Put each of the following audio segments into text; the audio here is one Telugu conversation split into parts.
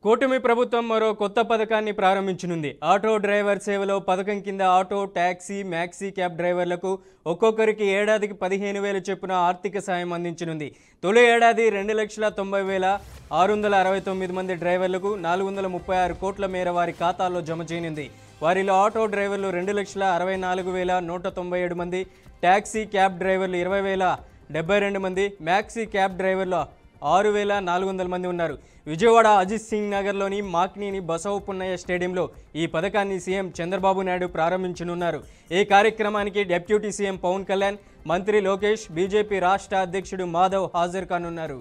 కూటమి ప్రభుత్వం మరో కొత్త పథకాన్ని ప్రారంభించనుంది. ఆటో డ్రైవర్ సేవలో పథకం కింద ఆటో, టాక్సీ, మ్యాక్సీ క్యాబ్ డ్రైవర్లకు ఒక్కొక్కరికి ఏడాదికి 15,000 చొప్పున ఆర్థిక సాయం అందించనుంది. తొలి ఏడాది 2,90,669 మంది డ్రైవర్లకు 436 కోట్ల మేర వారి ఖాతాల్లో జమ చేయనుంది. వారిలో ఆటో డ్రైవర్లు 2,64,197 మంది, టాక్సీ క్యాబ్ డ్రైవర్లు 20,072 మంది, మ్యాక్సీ క్యాబ్ డ్రైవర్లు 6,400 మంది ఉన్నారు. విజయవాడ అజిత్ సింగ్ నగర్లోని మాక్నీని బసవపున్నయ్య స్టేడియంలో ఈ పథకాన్ని సీఎం చంద్రబాబు నాయుడు ప్రారంభించనున్నారు. ఈ కార్యక్రమానికి డిప్యూటీ సీఎం పవన్ కళ్యాణ్, మంత్రి లోకేష్, బీజేపీ రాష్ట్ర అధ్యక్షుడు మాధవ్ హాజరు కానున్నారు.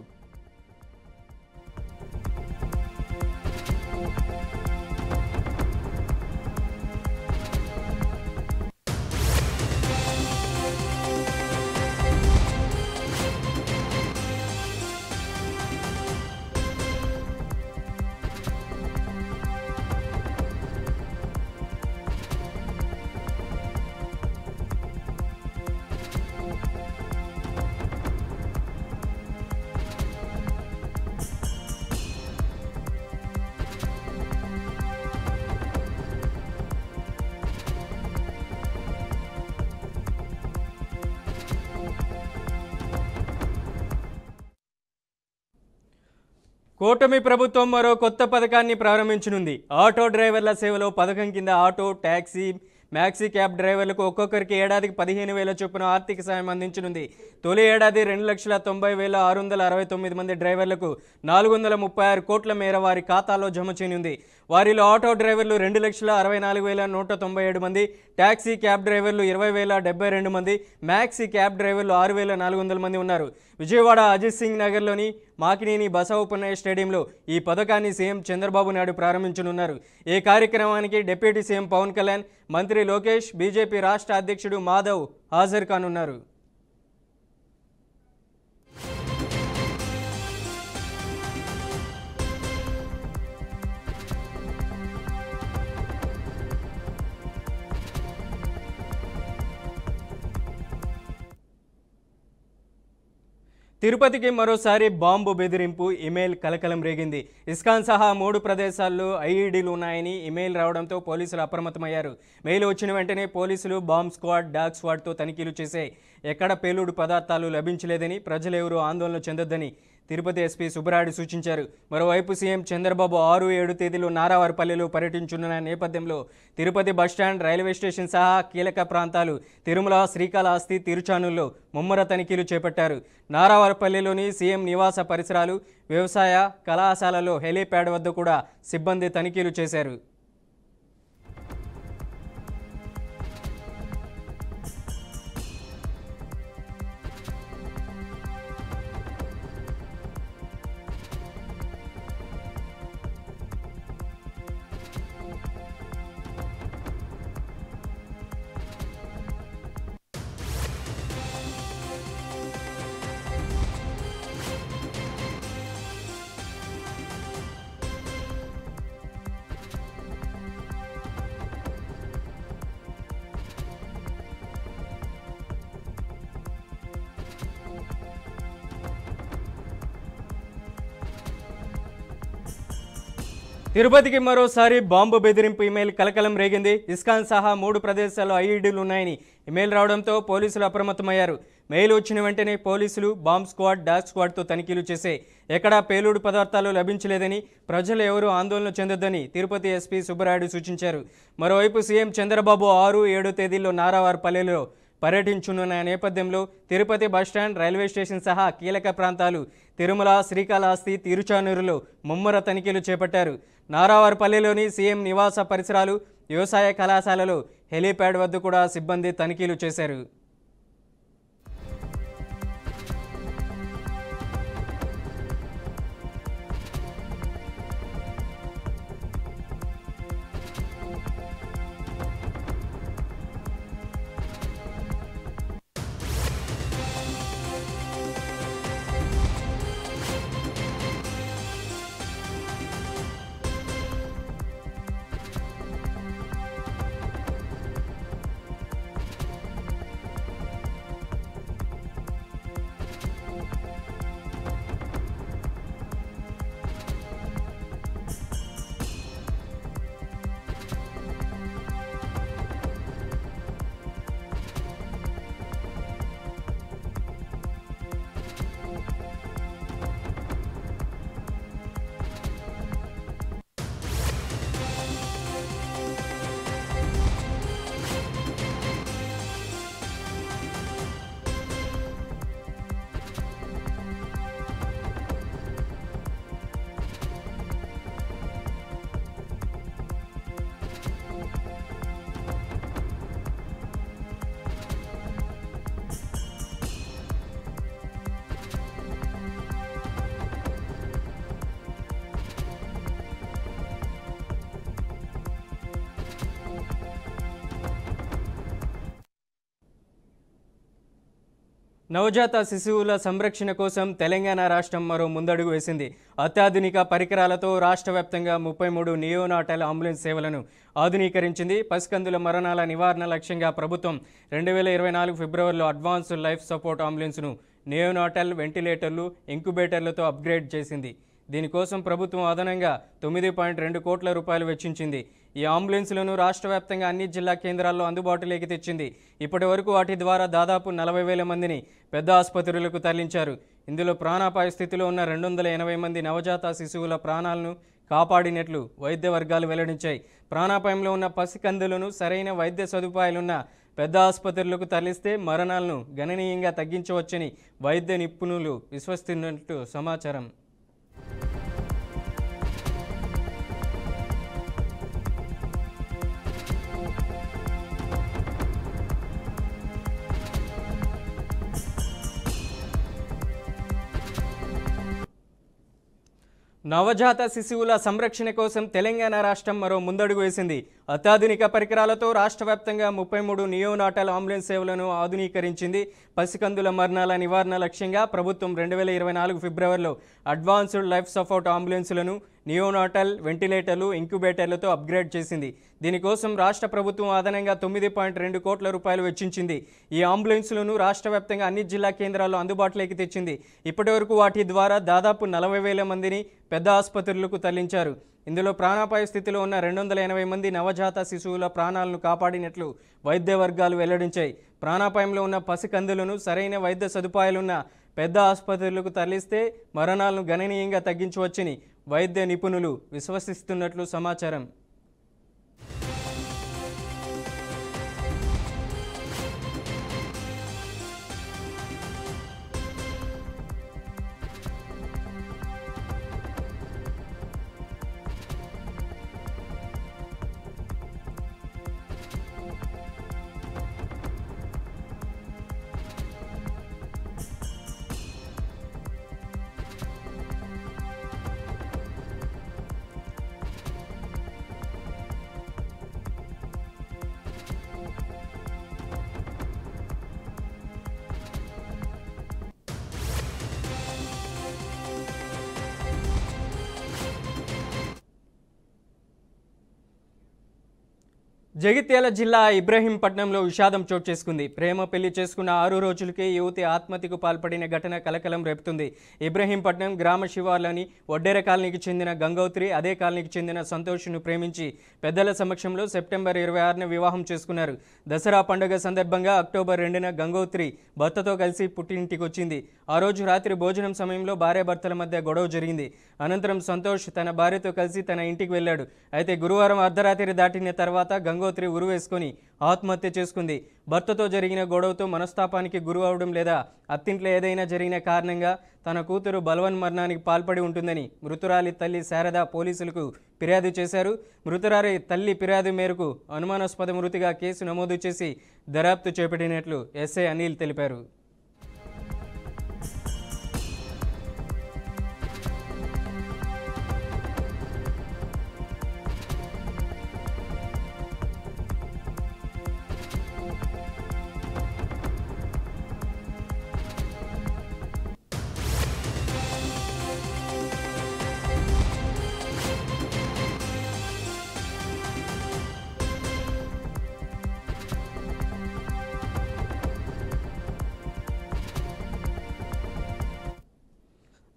కూటమి ప్రభుత్వం మరో కొత్త పథకాన్ని ప్రారంభించనుంది. ఆటో డ్రైవర్ల సేవలో పథకం కింద ఆటో, టాక్సీ, మ్యాక్సీ క్యాబ్ డ్రైవర్లకు ఒక్కొక్కరికి ఏడాదికి 15,000 చొప్పున ఆర్థిక సాయం అందించనుంది. తొలి ఏడాది 2,90,669 మంది డ్రైవర్లకు 436 కోట్ల మేర వారి ఖాతాలో జమ చేయనుంది. వారిలో ఆటో డ్రైవర్లు 2,64,197 మంది, టాక్సీ క్యాబ్ డ్రైవర్లు 20,072 మంది, మ్యాక్సీ క్యాబ్ డ్రైవర్లు 6,400 మంది ఉన్నారు. విజయవాడ అజిత్ సింగ్ నగర్లోని మాకినేని బసవపున్నయ్య స్టేడియంలో ఈ పథకాన్ని సీఎం చంద్రబాబు నాయుడు ప్రారంభించనున్నారు. ఈ కార్యక్రమానికి డిప్యూటీ సీఎం పవన్ కళ్యాణ్, మంత్రి లోకేష్, బీజేపీ రాష్ట్ర అధ్యక్షుడు మాధవ్ హాజరు కానున్నారు. తిరుపతికి మరోసారి బాంబు బెదిరింపు, ఇమెయిల్ కలకలం రేగింది. ఇస్కాన్ సహా 3 ప్రదేశాల్లో ఐఈడీలు ఉన్నాయని ఇమెయిల్ రావడంతో పోలీసులు అప్రమత్తమయ్యారు. మెయిల్ వచ్చిన వెంటనే పోలీసులు బాంబ్ స్క్వాడ్, డాగ్ స్క్వాడ్తో తనిఖీలు చేసే ఎక్కడ పేలుడు పదార్థాలు లభించలేదని, ప్రజలెవరూ ఆందోళన చెందొద్దని తిరుపతి ఎస్పీ సుబ్బరాయుడు సూచించారు. మరోవైపు సీఎం చంద్రబాబు 6-7 తేదీలు నారావారిపల్లెలో పర్యటించనున్న నేపథ్యంలో తిరుపతి బస్టాండ్, రైల్వే స్టేషన్ సహా కీలక ప్రాంతాలు తిరుమల, శ్రీకాళహస్తి, తిరుచానూరులో ముమ్మర తనిఖీలు చేపట్టారు. నారావారిపల్లెలోని సీఎం నివాస పరిసరాలు, వ్యవసాయ కళాశాలలో హెలీప్యాడ్ వద్ద కూడా సిబ్బంది తనిఖీలు చేశారు. తిరుపతికి మరోసారి బాంబు బెదిరింపు, ఇమెయిల్ కలకలం రేగింది. ఇస్కాన్ సహా 3 ప్రదేశాల్లో ఐఈడీలు ఉన్నాయని ఇమెయిల్ రావడంతో పోలీసులు అప్రమత్తమయ్యారు. మెయిల్ వచ్చిన వెంటనే పోలీసులు బాంబ్ స్క్వాడ్, డాగ్ స్క్వాడ్తో తనిఖీలు చేసే ఎక్కడా పేలుడు పదార్థాలు లభించలేదని, ప్రజలు ఎవరూ ఆందోళన చెందొద్దని తిరుపతి ఎస్పీ సుబ్బరాయుడు సూచించారు. మరోవైపు సీఎం చంద్రబాబు 6-7 తేదీల్లో నారావారిపల్లెలో పర్యటించనున్న నేపథ్యంలో తిరుపతి బస్టాండ్, రైల్వే స్టేషన్ సహా కీలక ప్రాంతాలు తిరుమల, శ్రీకాళహస్తి, తిరుచానూరులో ముమ్మర తనిఖీలు చేపట్టారు. నారావారిపల్లెలోని సీఎం నివాస పరిసరాలు, వ్యవసాయ కళాశాలలో హెలీప్యాడ్ వద్ద కూడా సిబ్బంది తనిఖీలు చేశారు. నవజాత శిశువుల సంరక్షణ కోసం తెలంగాణ రాష్ట్రం మరో ముందడుగు వేసింది. అత్యాధునిక పరికరాలతో రాష్ట్ర వ్యాప్తంగా 33 నియోనాటల్ అంబులెన్స్ సేవలను ఆధునీకరించింది. పసికందుల మరణాల నివారణ లక్ష్యంగా ప్రభుత్వం 2024 ఫిబ్రవరిలో అడ్వాన్స్డ్ లైఫ్ సపోర్ట్ అంబులెన్స్ను నియోనాటల్ వెంటిలేటర్లు, ఇంక్యుబేటర్లతో అప్గ్రేడ్ చేసింది. దీనికోసం ప్రభుత్వం అదనంగా 9.2 కోట్ల రూపాయలు వెచ్చించింది. ఈ అంబులెన్స్లను రాష్ట్ర వ్యాప్తంగా అన్ని జిల్లా కేంద్రాల్లో అందుబాటులోకి తెచ్చింది. ఇప్పటి వరకు వాటి ద్వారా దాదాపు 40,000 మందిని పెద్ద ఆసుపత్రులకు తరలించారు. ఇందులో ప్రాణాపాయ స్థితిలో ఉన్న 280 మంది నవజాత శిశువుల ప్రాణాలను కాపాడినట్లు వైద్య వర్గాలు వెల్లడించాయి. ప్రాణాపాయంలో ఉన్న పసికందులను సరైన వైద్య సదుపాయాలున్న పెద్ద ఆసుపత్రులకు తరలిస్తే మరణాలను గణనీయంగా తగ్గించవచ్చని వైద్య నిపుణులు విశ్వసిస్తున్నట్లు సమాచారం. నవజాత శిశువుల సంరక్షణ కోసం తెలంగాణ రాష్ట్రం మరో ముందడుగు వేసింది. అత్యాధునిక పరికరాలతో రాష్ట్ర వ్యాప్తంగా 33 నియోనాటల్ అంబులెన్స్ సేవలను ఆధునీకరించింది. పసికందుల మరణాల నివారణ లక్ష్యంగా ప్రభుత్వం 2024 ఫిబ్రవరిలో అడ్వాన్స్డ్ లైఫ్ సపోర్ట్ అంబులెన్స్లను నియోనాటల్ వెంటిలేటర్లు, ఇంక్యుబేటర్లతో అప్గ్రేడ్ చేసింది. దీనికోసం రాష్ట్ర ప్రభుత్వం అదనంగా 9.2 కోట్ల రూపాయలు వెచ్చించింది. ఈ అంబులెన్స్లను రాష్ట్ర వ్యాప్తంగా అన్ని జిల్లా కేంద్రాల్లో అందుబాటులోకి తెచ్చింది. ఇప్పటివరకు వాటి ద్వారా దాదాపు 40,000 మందిని పెద్ద ఆసుపత్రులకు తరలించారు. ఇందులో ప్రాణాపాయ స్థితిలో ఉన్న 280 మంది నవజాత శిశువుల ప్రాణాలను కాపాడినట్లు వైద్య వర్గాలు వెల్లడించాయి. ప్రాణాపాయంలో ఉన్న పసికందులను సరైన వైద్య సదుపాయాలున్న పెద్ద ఆసుపత్రులకు తరలిస్తే మరణాలను గణనీయంగా తగ్గించవచ్చని వైద్య నిపుణులు విశ్వసిస్తున్నట్లు సమాచారం. జగిత్యాల జిల్లా ఇబ్రహీంపట్నంలో విషాదం చోటు చేసుకుంది. ప్రేమ పెళ్లి చేసుకున్న 6 రోజులకే యువతి ఆత్మహత్యకు పాల్పడిన ఘటన కలకలం రేపుతుంది. ఇబ్రహీంపట్నం గ్రామ శివార్లోని వడ్డేర కాలనీకి చెందిన గంగోత్రి అదే కాలనీకి చెందిన సంతోష్ను ప్రేమించి పెద్దల సమక్షంలో సెప్టెంబర్ 26న వివాహం చేసుకున్నారు. దసరా పండుగ సందర్భంగా అక్టోబర్ 2న గంగోత్రి భర్తతో కలిసి పుట్టింటికి వచ్చింది. ఆ రోజు రాత్రి భోజనం సమయంలో భార్యాభర్తల మధ్య గొడవ జరిగింది. అనంతరం సంతోష్ తన భార్యతో కలిసి తన ఇంటికి వెళ్ళాడు. అయితే గురువారం అర్ధరాత్రి దాటిన తర్వాత గంగోత్రి ఉరివేసుకొని ఆత్మహత్య చేసుకుంది. భర్తతో జరిగిన గొడవతో మనస్తాపానికి గురి అవడం లేదా అత్తింట్లో ఏదైనా జరిగిన కారణంగా తన కూతురు బలవన్మరణానికి పాల్పడి ఉంటుందని మృతురాలి తల్లి శారద పోలీసులకు ఫిర్యాదు చేశారు. మృతురాలి తల్లి ఫిర్యాదు మేరకు అనుమానాస్పద మృతిగా కేసు నమోదు చేసి దర్యాప్తు చేపట్టినట్లు ఎస్ఐ అనిల్ తెలిపారు.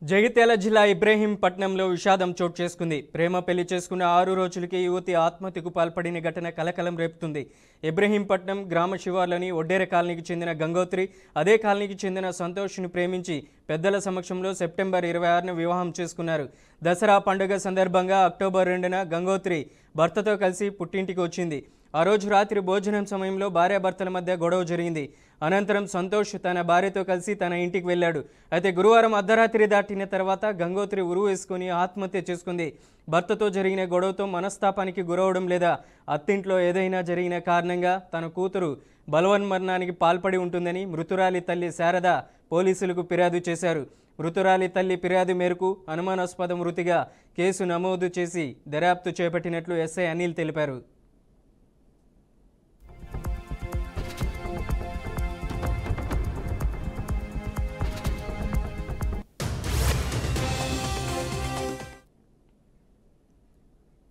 జగిత్యాల జిల్లా ఇబ్రహీంపట్నంలో విషాదం చోటు చేసుకుంది. ప్రేమ పెళ్లి చేసుకున్న 6 రోజులకి యువతి ఆత్మహత్యకు పాల్పడిన ఘటన కలకలం రేపుతుంది. ఇబ్రహీంపట్నం గ్రామ శివార్లోని వడ్డేర కాలనీకి చెందిన గంగోత్రి అదే కాలనీకి చెందిన సంతోష్ను ప్రేమించి పెద్దల సమక్షంలో సెప్టెంబర్ 26న వివాహం చేసుకున్నారు. దసరా పండుగ సందర్భంగా అక్టోబర్ 2న గంగోత్రి భర్తతో కలిసి పుట్టింటికి వచ్చింది. ఆ రోజు రాత్రి భోజనం సమయంలో భార్యాభర్తల మధ్య గొడవ జరిగింది. అనంతరం సంతోష్ తన భార్యతో కలిసి తన ఇంటికి వెళ్ళాడు. అయితే గురువారం అర్ధరాత్రి దాటిన తర్వాత గంగోత్రి ఉరువు వేసుకుని ఆత్మహత్య చేసుకుంది. భర్తతో జరిగిన గొడవతో మనస్తాపానికి గురవడం లేదా అత్తింట్లో ఏదైనా జరిగిన కారణంగా తన కూతురు బలవన్మరణానికి పాల్పడి ఉంటుందని మృతురాలి తల్లి శారద పోలీసులకు ఫిర్యాదు చేశారు. మృతురాలి తల్లి ఫిర్యాదు మేరకు అనుమానాస్పద మృతిగా కేసు నమోదు చేసి దర్యాప్తు చేపట్టినట్లు ఎస్ఐ అనిల్ తెలిపారు.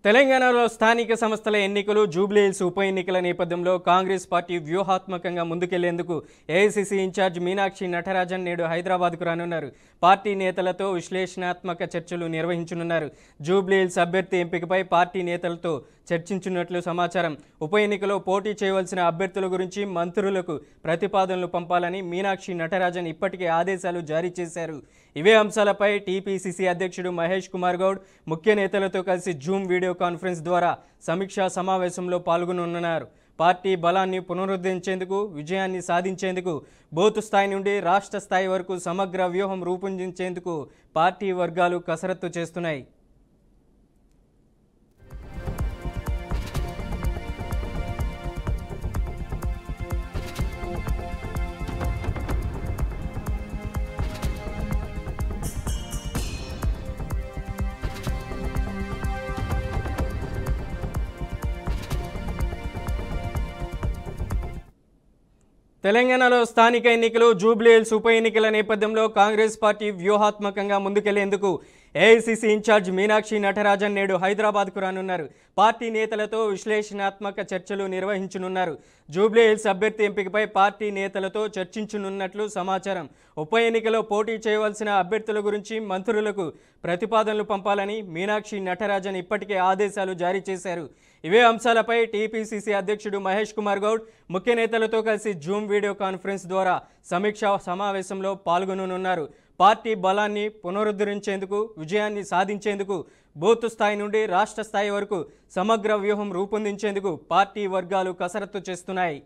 తెలంగాణలో స్థానిక సంస్థల ఎన్నికలు జూబ్లీహిల్స్ ఉప ఎన్నికల నేపథ్యంలో కాంగ్రెస్ పార్టీ వ్యూహాత్మకంగా ముందుకెళ్లేందుకు ఏఐసీసీ ఇన్ఛార్జ్ మీనాక్షి నటరాజన్ నేడు హైదరాబాద్కు రానున్నారు. పార్టీ నేతలతో విశ్లేషణాత్మక చర్చలు నిర్వహించనున్నారు. జూబ్లీహిల్స్ అభ్యర్థి ఎంపికపై పార్టీ నేతలతో చర్చించున్నట్లు సమాచారం. ఉప ఎన్నికలో పోటీ చేయవలసిన అభ్యర్థుల గురించి మంత్రులకు ప్రతిపాదనలు పంపాలని మీనాక్షి నటరాజన్ ఇప్పటికే ఆదేశాలు జారీ చేశారు. ఇవే అంశాలపై టీపీసీసీ అధ్యక్షుడు మహేష్ కుమార్ గౌడ్ ముఖ్య నేతలతో కలిసి జూమ్ వీడియో కాన్ఫరెన్స్ ద్వారా సమీక్షా సమావేశంలో పాల్గొనున్నారు. పార్టీ బలాన్ని పునరుద్ధరించేందుకు, విజయాన్ని సాధించేందుకు బూత్ స్థాయి నుండి రాష్ట్ర స్థాయి వరకు సమగ్ర వ్యూహం రూపొందించేందుకు పార్టీ వర్గాలు కసరత్తు చేస్తున్నాయి. తెలంగాణలో స్థానిక ఎన్నికలు జూబ్లీహిల్స్ ఉప ఎన్నికల నేపథ్యంలో కాంగ్రెస్ పార్టీ వ్యూహాత్మకంగా ముందుకెళ్లేందుకు ఏఐసీసీ ఇన్ఛార్జ్ మీనాక్షి నటరాజన్ నేడు హైదరాబాద్కు రానున్నారు. పార్టీ నేతలతో విశ్లేషణాత్మక చర్చలు నిర్వహించనున్నారు. జూబ్లీహిల్స్ అభ్యర్థి ఎంపికపై పార్టీ నేతలతో చర్చించనున్నట్లు సమాచారం. ఉప ఎన్నికలో పోటీ చేయవలసిన అభ్యర్థుల గురించి మంత్రులకు ప్రతిపాదనలు పంపాలని మీనాక్షి నటరాజన్ ఇప్పటికే ఆదేశాలు జారీ చేశారు. ఇవే అంశాలపై టీపీసీసీ అధ్యక్షుడు మహేష్ కుమార్ గౌడ్ ముఖ్య నేతలతో కలిసి జూమ్ వీడియో కాన్ఫరెన్స్ ద్వారా సమీక్షా సమావేశంలో పాల్గొననున్నారు. పార్టీ బలాన్ని పునరుద్ధరించేందుకు, విజయాన్ని సాధించేందుకు బూత్ స్థాయి నుండి రాష్ట్ర స్థాయి వరకు సమగ్ర వ్యూహం రూపొందించేందుకు పార్టీ వర్గాలు కసరత్తు చేస్తున్నాయి.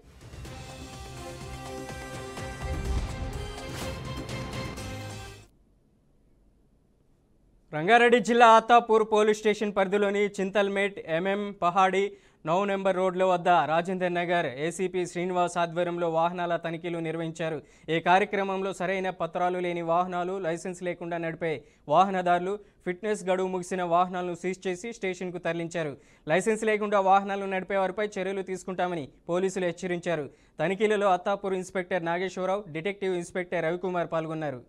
రంగారెడ్డి జిల్లా ఆతాపూర్ పోలీస్ స్టేషన్ పరిధిలోని చింతల్మేట్, ఎంఎం పహాడి, 9 నెంబర్ రోడ్ల వద్ద రాజేందర్ నగర్ ఏసీపీ శ్రీనివాస్ ఆధ్వర్యంలో వాహనాల తనిఖీలు నిర్వహించారు. ఈ కార్యక్రమంలో సరైన పత్రాలు లేని వాహనాలు, లైసెన్స్ లేకుండా నడిపే వాహనదారులు, ఫిట్నెస్ గడువు ముగిసిన వాహనాలను సీజ్ చేసి స్టేషన్కు తరలించారు. లైసెన్స్ లేకుండా వాహనాలు నడిపే వారిపై చర్యలు తీసుకుంటామని పోలీసులు హెచ్చరించారు. తనిఖీలలో Attapur inspector Nageswara Rao, detective inspector Ravi Kumar పాల్గొన్నారు.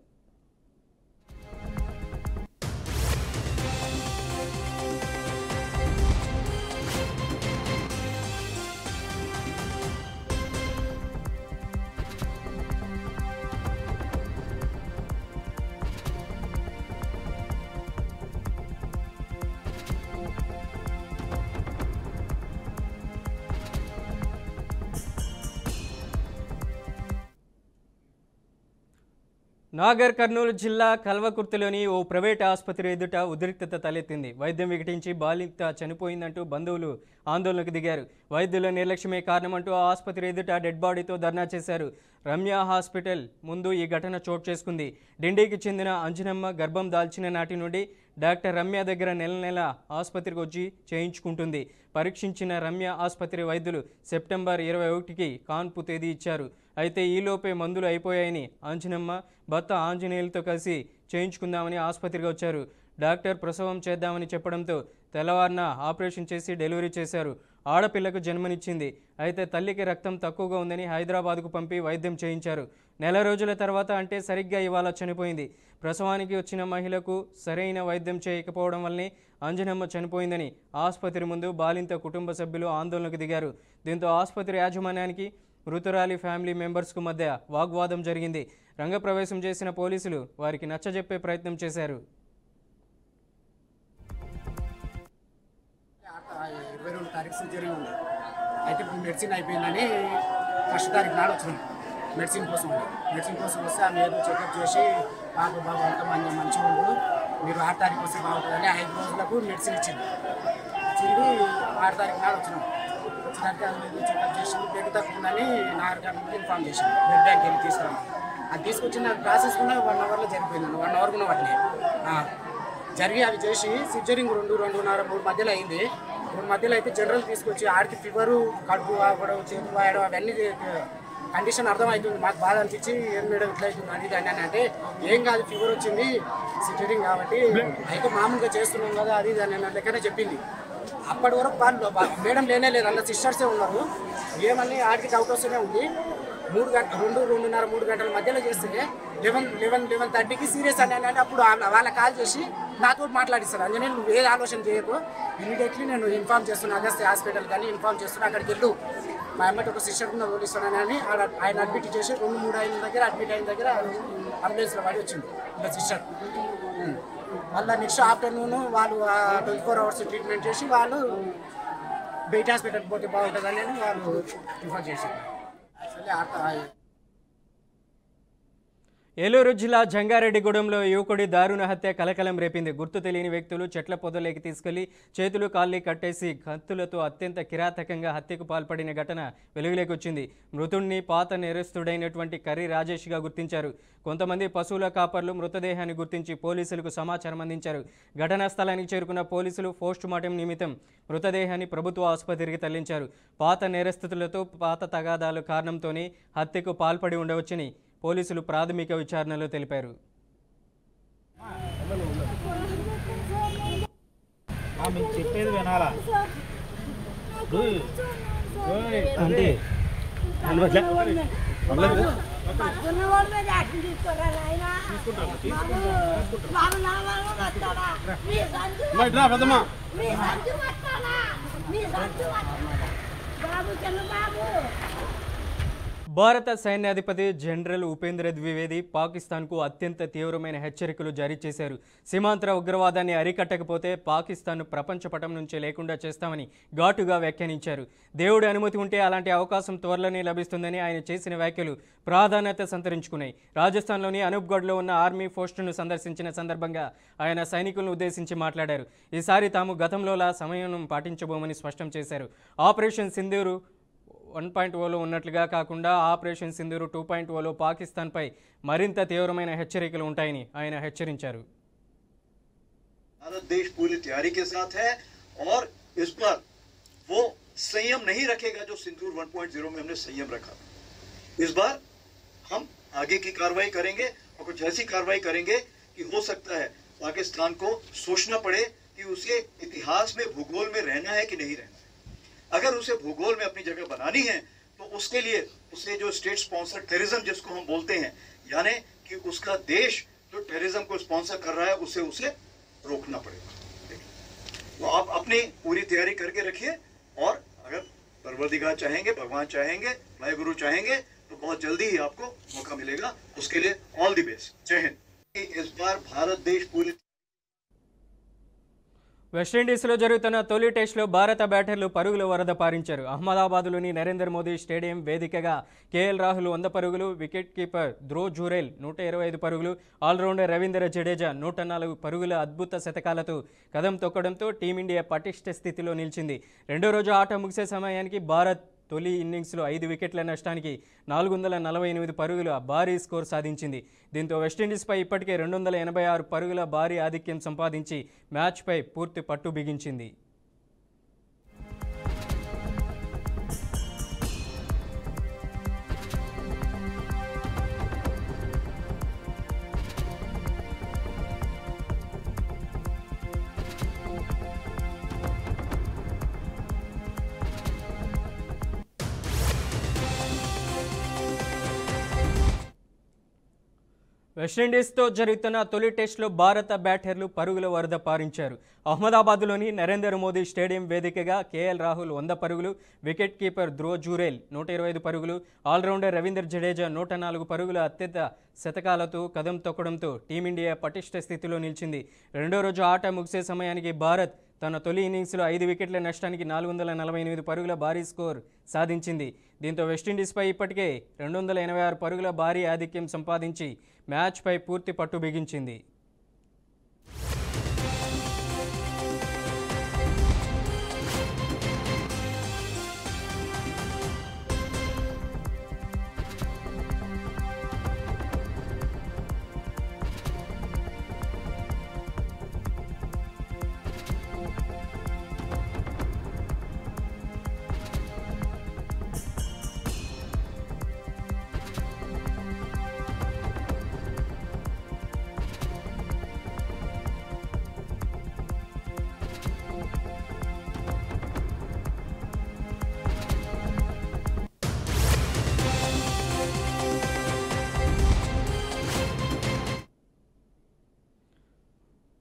నాగర్ కర్నూలు జిల్లా కల్వకుర్తిలోని ఓ ప్రైవేట్ ఆసుపత్రి ఎదుట ఉద్రిక్తత తలెత్తింది. వైద్యం వికటించి బాలింత చనిపోయిందంటూ బంధువులు ఆందోళనకు దిగారు. వైద్యుల నిర్లక్ష్యమే కారణమంటూ ఆ ఆసుపత్రి ఎదుట డెడ్ బాడీతో ధర్నా చేశారు. రమ్య హాస్పిటల్ ముందు ఈ ఘటన చోటు చేసుకుంది. డిండికి చెందిన అంజనమ్మ గర్భం దాల్చిన నాటి నుండి డాక్టర్ రమ్య దగ్గర నెల నెల ఆసుపత్రికి వచ్చి చేయించుకుంటుంది. పరీక్షించిన రమ్య ఆసుపత్రి వైద్యులు సెప్టెంబర్ 21కి కాన్పు తేదీ ఇచ్చారు. అయితే ఈలోపే మందులు అయిపోయాయని అంజనమ్మ భర్త ఆంజనేయులతో కలిసి చేయించుకుందామని ఆసుపత్రికి వచ్చారు. డాక్టర్ ప్రసవం చేద్దామని చెప్పడంతో తెల్లవారున ఆపరేషన్ చేసి డెలివరీ చేశారు. ఆడపిల్లకు జన్మనిచ్చింది. అయితే తల్లికి రక్తం తక్కువగా ఉందని హైదరాబాద్కు పంపి వైద్యం చేయించారు. నెల రోజుల తర్వాత అంటే సరిగ్గా ఇవాళ చనిపోయింది. ప్రసవానికి వచ్చిన మహిళకు సరైన వైద్యం చేయకపోవడం వల్లనే అంజనమ్మ చనిపోయిందని ఆసుపత్రి ముందు బాలింత కుటుంబ సభ్యులు ఆందోళనకు దిగారు. దీంతో ఆసుపత్రి యాజమాన్యానికి మృతురాలి ఫ్యామిలీ మెంబర్స్కు మధ్య వాగ్వాదం జరిగింది. రంగప్రవేశం చేసిన పోలీసులు వారికి నచ్చజెప్పే ప్రయత్నం చేశారు. 22 తారీఖు సర్జరీ ఉంది. అయితే ఇప్పుడు మెడిసిన్ అయిపోయిందని 1 తారీఖు నాడు వచ్చినాం మెడిసిన్ కోసం వస్తే ఆమె ఏదో చెకప్ చేసి బాబు అంతా మంచిగా ఉండు, మీరు 6 తారీఖు వస్తే బాగుంటుందని 5 రోజులకు మెడిసిన్ ఇచ్చింది. 6 తారీఖు నాడు వచ్చినాం. వచ్చినాక ఏదో చెకప్ చేసి బ్లడ్ తక్కువ ఉందని నాగర్ ఇన్ఫార్మ్ చేసింది. బ్లడ్ బ్యాంక్ వెళ్ళి తీసుకురాం. అది తీసుకొచ్చిన ప్రాసెస్ కూడా 1 అవర్లో జరిగిపోయింది. 1 అవర్ కూడా పట్టినాయి. జరిగి అవి చేసి సిజరింగ్ 2-2.5 3 మధ్యలో అయింది. 3 మధ్యలో అయితే జనరల్ తీసుకొచ్చి ఆడికి ఫీవరు, కడుపు వాడడం, చేతులు వాయడం అవన్నీ కండిషన్ అర్థమవుతుంది. మాకు బాధ అనిపించి ఏం మేడం ఇట్లా అవుతుంది అది దాన్ని అంటే ఏం కాదు, ఫీవర్ వచ్చింది సిజరింగ్ కాబట్టి అయితే మామూలుగా చేస్తున్నాం కదా అది దాన్ని లెక్కనే చెప్పింది. అప్పటి వరకు వాళ్ళు మేడం లేనే లేదు, అందులో సిస్టర్సే ఉన్నారు. ఏమని ఆడికి డౌట్ వస్తూనే ఉంది. 2-2.5-3 గంటల మధ్యలో చేస్తే 11:30కి సీరియస్ అని అప్పుడు వాళ్ళ కాల్ చేసి నాతో మాట్లాడిస్తాడు. అందుకని నువ్వు ఏ ఆలోచన చేయకు, ఇమీడియట్లీ నేను ఇన్ఫార్మ్ చేస్తున్నా అగస్త్య హాస్పిటల్ కానీ ఇన్ఫార్మ్ చేస్తున్నా, అక్కడికి వెళ్ళు, మా అమ్మటి ఒక సిస్టర్ ఉన్న తోలిస్తున్నానని ఆయన అడ్మిట్ చేసి 2-3 అయిన దగ్గర అడ్మిట్ అయిన దగ్గర అంబులెన్స్లో పడి వచ్చింది ఇలా సిస్టర్. మళ్ళీ నెక్స్ట్ ఆఫ్టర్నూన్ వాళ్ళు 24 అవర్స్ ట్రీట్మెంట్ చేసి వాళ్ళు బయట హాస్పిటల్కి పోతే బాగుంటుందని వాళ్ళు ప్రిఫర్ చేశారు. అసలే ఏలూరు జిల్లా జంగారెడ్డిగూడెంలో యువకుడి దారుణ హత్య కలకలం రేపింది. గుర్తు తెలియని వ్యక్తులు చెట్ల పొదలోకి తీసుకెళ్లి చేతులు కాళ్ళు కట్టేసి కత్తులతో అత్యంత కిరాతకంగా హత్యకు పాల్పడిన ఘటన వెలుగులోకి వచ్చింది. మృతుడిని పాత నేరస్తుడైనటువంటి కర్రీ రాజేష్గా గుర్తించారు. కొంతమంది పశువుల కాపర్లు మృతదేహాన్ని గుర్తించి పోలీసులకు సమాచారం అందించారు. ఘటనా స్థలానికి చేరుకున్న పోలీసులు పోస్ట్ మార్టం నిమిత్తం మృతదేహాన్ని ప్రభుత్వ ఆసుపత్రికి తరలించారు. పాత నేరస్తులతో పాత తగాదాల కారణంతోనే హత్యకు పాల్పడి ఉండవచ్చని పోలీసులు ప్రాథమిక విచారణలో తెలిపారు. చెప్పేది వినాలా భారత సైన్యాధిపతి జనరల్ ఉపేంద్ర ద్వివేది పాకిస్తాన్కు అత్యంత తీవ్రమైన హెచ్చరికలు జారీ చేశారు. సీమాంతర ఉగ్రవాదాన్ని అరికట్టకపోతే పాకిస్తాన్ను ప్రపంచ పటం నుంచే లేకుండా చేస్తామని ఘాటుగా వ్యాఖ్యానించారు. దేవుడి అనుమతి ఉంటే అలాంటి అవకాశం త్వరలోనే లభిస్తుందని ఆయన చేసిన వ్యాఖ్యలు ప్రాధాన్యత సంతరించుకున్నాయి. రాజస్థాన్లోని అనూప్గఢ్లో ఉన్న ఆర్మీ పోస్టును సందర్శించిన సందర్భంగా ఆయన సైనికులను ఉద్దేశించి మాట్లాడారు. ఈసారి తాము గతంలోలా సమయం పాటించబోమని స్పష్టం చేశారు. ఆపరేషన్ సింధూరు 1.0లో ఉన్నట్లుగా కాకుండా ఆపరేషన్ సింధూరు 2.0లో పాకిస్తాన్పై మరింత తీవ్రమైన హెచ్చరికలు ఉంటాయని ఆయన హెచ్చరించారు. भारत देश पूरी तैयारी के साथ है और इस पर वो संयम नहीं रखेगा जो सिंदूर 1.0 में हमने संयम रखा। इस बार हम आगे की कार्रवाई करेंगे और कुछ ऐसी कार्रवाई करेंगे कि हो सकता है पाकिस्तान को सोचना पड़े कि उसे इतिहास में भूगोल में रहना है कि नहीं रहना है। अगर उसे भूगोल में अपनी जगह बनानी है तो उसके लिए उसे जो स्टेट स्पॉन्सर टेररिज्म जिसको हम बोलते हैं, यानी कि उसका देश जो टेररिज्म को स्पॉन्सर कर रहा है उसे रोकना पड़ेगा। तो आप अपनी पूरी तैयारी करके रखिए और अगर परवरदिगार चाहेंगे, भगवान चाहेंगे, वाहिगुरु चाहेंगे तो बहुत जल्दी ही आपको मौका मिलेगा। उसके लिए ऑल द बेस्ट। जय हिंद। इस बार भारत देश पूरी వెస్టిండీస్లో జరుగుతున్న తొలి టెస్టులో భారత బ్యాటర్లు పరుగుల వరద పారించారు. అహ్మదాబాద్లోని నరేంద్ర మోదీ స్టేడియం వేదికగా కేఎల్ రాహుల్ 100 పరుగులు, వికెట్ కీపర్ ధ్రువ్ జురేల్ 125 పరుగులు, ఆల్రౌండర్ రవీంద్ర జడేజా 104 పరుగుల అద్భుత శతకాలతో కదం తొక్కడంతో టీమిండియా పటిష్ట స్థితిలో నిలిచింది. రెండో రోజు ఆట ముగిసే సమయానికి భారత్ తొలి ఇన్నింగ్స్లో 5 వికెట్ల నష్టానికి 448 పరుగుల భారీ స్కోర్ సాధించింది. దీంతో వెస్టిండీస్పై ఇప్పటికే 286 పరుగుల భారీ ఆధిక్యం సంపాదించి మ్యాచ్పై పూర్తి పట్టు బిగించింది. వెస్టిండీస్తో జరుగుతున్న తొలి టెస్టులో భారత బ్యాటర్లు పరుగుల వరద పారించారు. అహ్మదాబాద్లోని నరేంద్ర మోదీ స్టేడియం వేదికగా కేఎల్ రాహుల్ 100 పరుగులు, వికెట్ కీపర్ ధ్రువ్ జురేల్ 125 పరుగులు, ఆల్రౌండర్ రవీంద్ర జడేజా 104 పరుగుల అత్యంత శతకాలతో కదం తొక్కడంతో టీమిండియా పటిష్ట స్థితిలో నిలిచింది. రెండో రోజు ఆట ముగిసే సమయానికి భారత్ తన తొలి ఇన్నింగ్స్లో 5 వికెట్ల నష్టానికి 448 పరుగుల భారీ స్కోర్ సాధించింది. దీంతో వెస్టిండీస్పై ఇప్పటికే 286 పరుగుల భారీ ఆధిక్యం సంపాదించి మ్యాచ్పై పూర్తి పట్టు బిగించింది.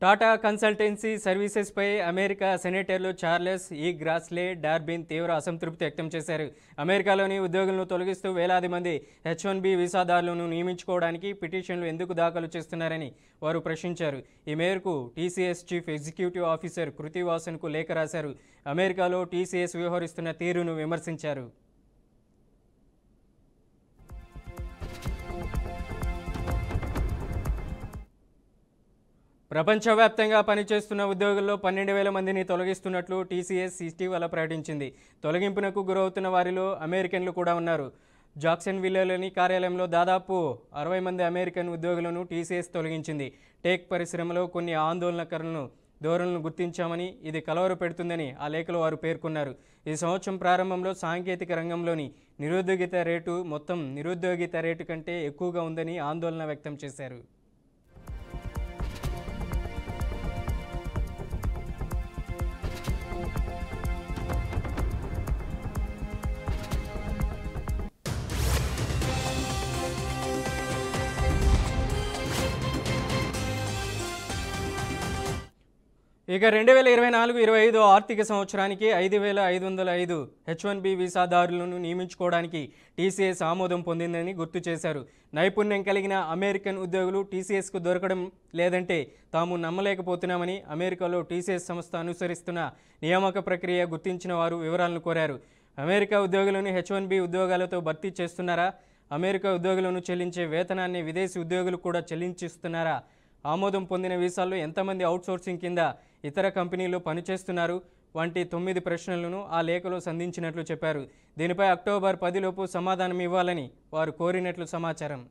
టాటా కన్సల్టెన్సీ సర్వీసెస్పై అమెరికా సెనేటర్లు చార్లెస్ ఈ గ్రాస్లే డార్బిన్ తీవ్ర అసంతృప్తి వ్యక్తం చేశారు. అమెరికాలోని ఉద్యోగులను తొలగిస్తూ వేలాది మంది H-1B వీసాదారులను నియమించుకోవడానికి పిటిషన్లు ఎందుకు దాఖలు చేస్తున్నారని వారు ప్రశ్నించారు. ఈ మేరకు TCS చీఫ్ ఎగ్జిక్యూటివ్ ఆఫీసర్ కృతి వాసన్కు లేఖ రాశారు. అమెరికాలో TCS వ్యవహరిస్తున్న తీరును విమర్శించారు. ప్రపంచవ్యాప్తంగా పనిచేస్తున్న ఉద్యోగుల్లో 12,000 మందిని తొలగిస్తున్నట్లు TCS ఇటీవల ప్రకటించింది. తొలగింపునకు గురవుతున్న వారిలో అమెరికన్లు కూడా ఉన్నారు. జాక్సన్విల్లేలోని కార్యాలయంలో దాదాపు 60 మంది అమెరికన్ ఉద్యోగులను TCS తొలగించింది. టెక్ పరిశ్రమలో కొన్ని ఆందోళనకరులను ధోరణులను గుర్తించామని, ఇది కలవర పెడుతుందని ఆ లేఖలో వారు పేర్కొన్నారు. ఈ సంవత్సరం ప్రారంభంలో సాంకేతిక రంగంలోని నిరుద్యోగిత రేటు మొత్తం నిరుద్యోగిత రేటు కంటే ఎక్కువగా ఉందని ఆందోళన వ్యక్తం చేశారు. ఇక 2024-25 ఆర్థిక సంవత్సరానికి 5,505 H-1B వీసాదారులను నియమించుకోవడానికి TCS ఆమోదం పొందిందని గుర్తు చేశారు. నైపుణ్యం కలిగిన అమెరికన్ ఉద్యోగులు TCSకు దొరకడం లేదంటే తాము నమ్మలేకపోతున్నామని అమెరికాలో TCS సంస్థ అనుసరిస్తున్న నియామక ప్రక్రియ గుర్తించిన వారు వివరాలను కోరారు. అమెరికా ఉద్యోగులను H-1B ఉద్యోగాలతో భర్తీ చేస్తున్నారా? అమెరికా ఉద్యోగులను చెల్లించే వేతనాన్ని విదేశీ ఉద్యోగులు కూడా చెల్లించిస్తున్నారా? ఆమోదం పొందిన వీసాల్లో ఎంతమంది అవుట్సోర్సింగ్ కింద ఇతర కంపెనీల్లో పనిచేస్తున్నారు వంటి 9 ప్రశ్నలను ఆ లేఖలో సంధించినట్లు చెప్పారు. దీనిపై అక్టోబర్ 10 లోపు సమాధానం ఇవ్వాలని వారు కోరినట్లు సమాచారం.